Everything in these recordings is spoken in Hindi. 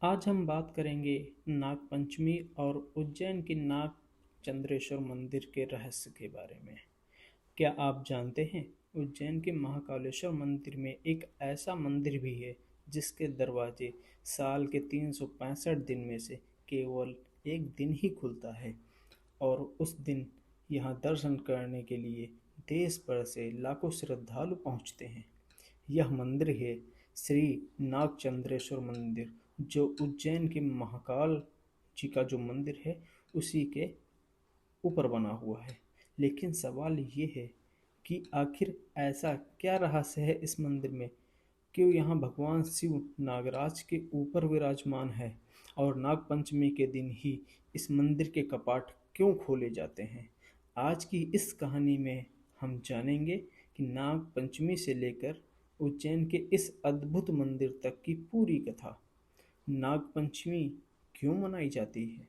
आज हम बात करेंगे नाग पंचमी और उज्जैन के नाग चंद्रेश्वर मंदिर के रहस्य के बारे में। क्या आप जानते हैं, उज्जैन के महाकालेश्वर मंदिर में एक ऐसा मंदिर भी है जिसके दरवाजे साल के 365 दिन में से केवल एक दिन ही खुलता है। और उस दिन यहाँ दर्शन करने के लिए देश भर से लाखों श्रद्धालु पहुँचते हैं। यह मंदिर है श्री नागचंद्रेश्वर मंदिर, जो उज्जैन के महाकाल जी का जो मंदिर है उसी के ऊपर बना हुआ है। लेकिन सवाल ये है कि आखिर ऐसा क्या रहस्य है इस मंदिर में? क्यों यहाँ भगवान शिव नागराज के ऊपर विराजमान है? और नाग पंचमी के दिन ही इस मंदिर के कपाट क्यों खोले जाते हैं? आज की इस कहानी में हम जानेंगे कि नाग पंचमी से लेकर उज्जैन के इस अद्भुत मंदिर तक की पूरी कथा। नाग पंचमी क्यों मनाई जाती है?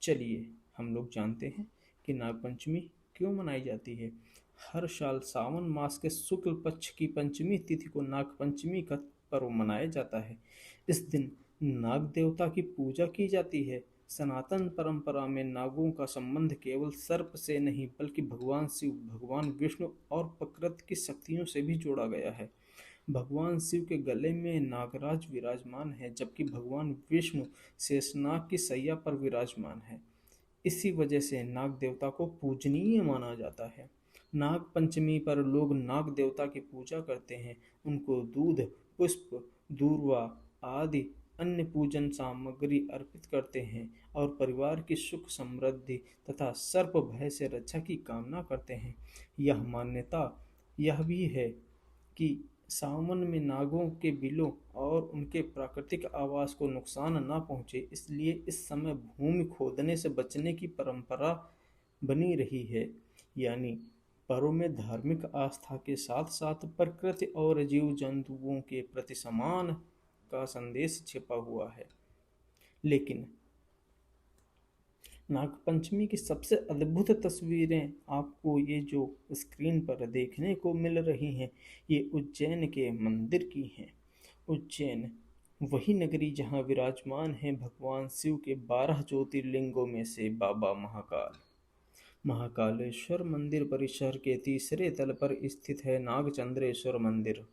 चलिए हम लोग जानते हैं कि नाग पंचमी क्यों मनाई जाती है। हर साल सावन मास के शुक्ल पक्ष की पंचमी तिथि को नाग पंचमी का पर्व मनाया जाता है। इस दिन नाग देवता की पूजा की जाती है। सनातन परंपरा में नागों का संबंध केवल सर्प से नहीं बल्कि भगवान शिव, भगवान विष्णु और प्रकृति की शक्तियों से भी जोड़ा गया है। भगवान शिव के गले में नागराज विराजमान है, जबकि भगवान विष्णु शेषनाग की सैया पर विराजमान है। इसी वजह से नाग देवता को पूजनीय माना जाता है। नाग पंचमी पर लोग नाग देवता की पूजा करते हैं। उनको दूध, पुष्प, दूर्वा आदि अन्य पूजन सामग्री अर्पित करते हैं और परिवार की सुख समृद्धि तथा सर्प भय से रक्षा की कामना करते हैं। यह मान्यता यह भी है कि सावन में नागों के बिलों और उनके प्राकृतिक आवास को नुकसान न पहुंचे, इसलिए इस समय भूमि खोदने से बचने की परंपरा बनी रही है। यानी पर्व में धार्मिक आस्था के साथ साथ प्रकृति और जीव जंतुओं के प्रति सम्मान का संदेश छिपा हुआ है। लेकिन नागपंचमी की सबसे अद्भुत तस्वीरें आपको ये जो स्क्रीन पर देखने को मिल रही हैं, ये उज्जैन के मंदिर की हैं। उज्जैन वही नगरी जहाँ विराजमान है भगवान शिव के 12 ज्योतिर्लिंगों में से बाबा महाकाल। महाकालेश्वर मंदिर परिसर के तीसरे तल पर स्थित है नागचंद्रेश्वर मंदिर।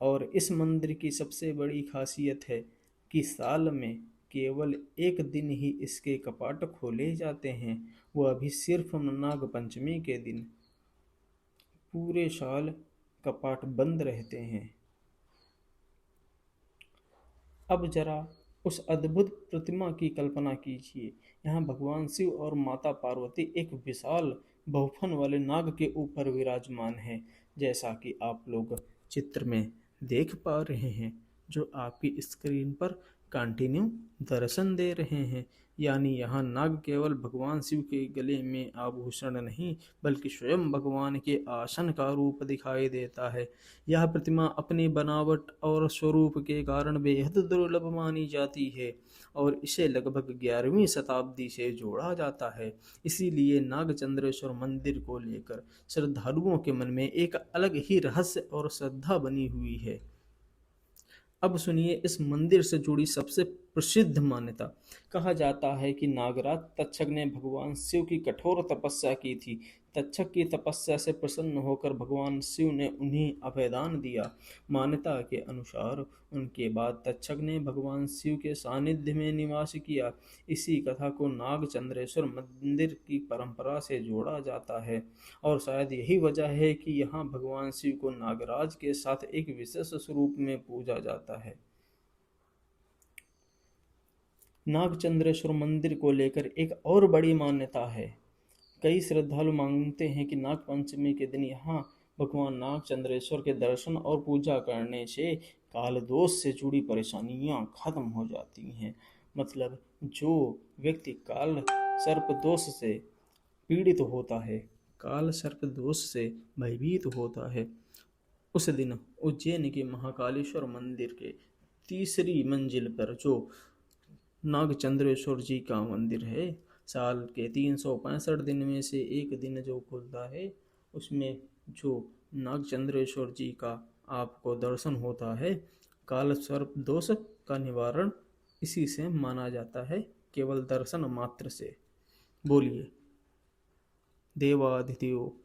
और इस मंदिर की सबसे बड़ी खासियत है कि साल में केवल एक दिन ही इसके कपाट खोले जाते हैं, वह भी सिर्फ नाग पंचमी के दिन। पूरे साल कपाट बंद रहते हैं। अब जरा उस अद्भुत प्रतिमा की कल्पना कीजिए। यहाँ भगवान शिव और माता पार्वती एक विशाल बहुफन वाले नाग के ऊपर विराजमान है, जैसा कि आप लोग चित्र में देख पा रहे हैं, जो आपकी स्क्रीन पर कंटिन्यू दर्शन दे रहे हैं। यानी यहाँ नाग केवल भगवान शिव के गले में आभूषण नहीं बल्कि स्वयं भगवान के आसन का रूप दिखाई देता है। यह प्रतिमा अपनी बनावट और स्वरूप के कारण बेहद दुर्लभ मानी जाती है और इसे लगभग 11वीं शताब्दी से जोड़ा जाता है। इसीलिए नागचंद्रेश्वर मंदिर को लेकर श्रद्धालुओं के मन में एक अलग ही रहस्य और श्रद्धा बनी हुई है। अब सुनिए इस मंदिर से जुड़ी सबसे प्रसिद्ध मान्यता। कहा जाता है कि नागराज तक्षक ने भगवान शिव की कठोर तपस्या की थी। तक्षक की तपस्या से प्रसन्न होकर भगवान शिव ने उन्हें अभयदान दिया। मान्यता के अनुसार उनके बाद तक्षक ने भगवान शिव के सानिध्य में निवास किया। इसी कथा को नागचंद्रेश्वर मंदिर की परंपरा से जोड़ा जाता है और शायद यही वजह है कि यहाँ भगवान शिव को नागराज के साथ एक विशेष स्वरूप में पूजा जाता है। नागचंद्रेश्वर मंदिर को लेकर एक और बड़ी मान्यता है। कई श्रद्धालु मानते हैं कि नाग पंचमी के दिन यहाँ भगवान नागचंद्रेश्वर के दर्शन और पूजा करने से काल दोष से जुड़ी परेशानियाँ खत्म हो जाती हैं। मतलब जो व्यक्ति काल सर्प दोष से पीड़ित होता है, काल सर्प दोष से भयभीत होता है, उस दिन उज्जैन के महाकालेश्वर मंदिर के तीसरी मंजिल पर जो नागचंद्रेश्वर जी का मंदिर है, साल के 365 दिन में से एक दिन जो खुलता है, उसमें जो नागचंद्रेश्वर जी का आपको दर्शन होता है। काल सर्प दोष का निवारण इसी से माना जाता है, केवल दर्शन मात्र से। बोलिए। देवाधिदेव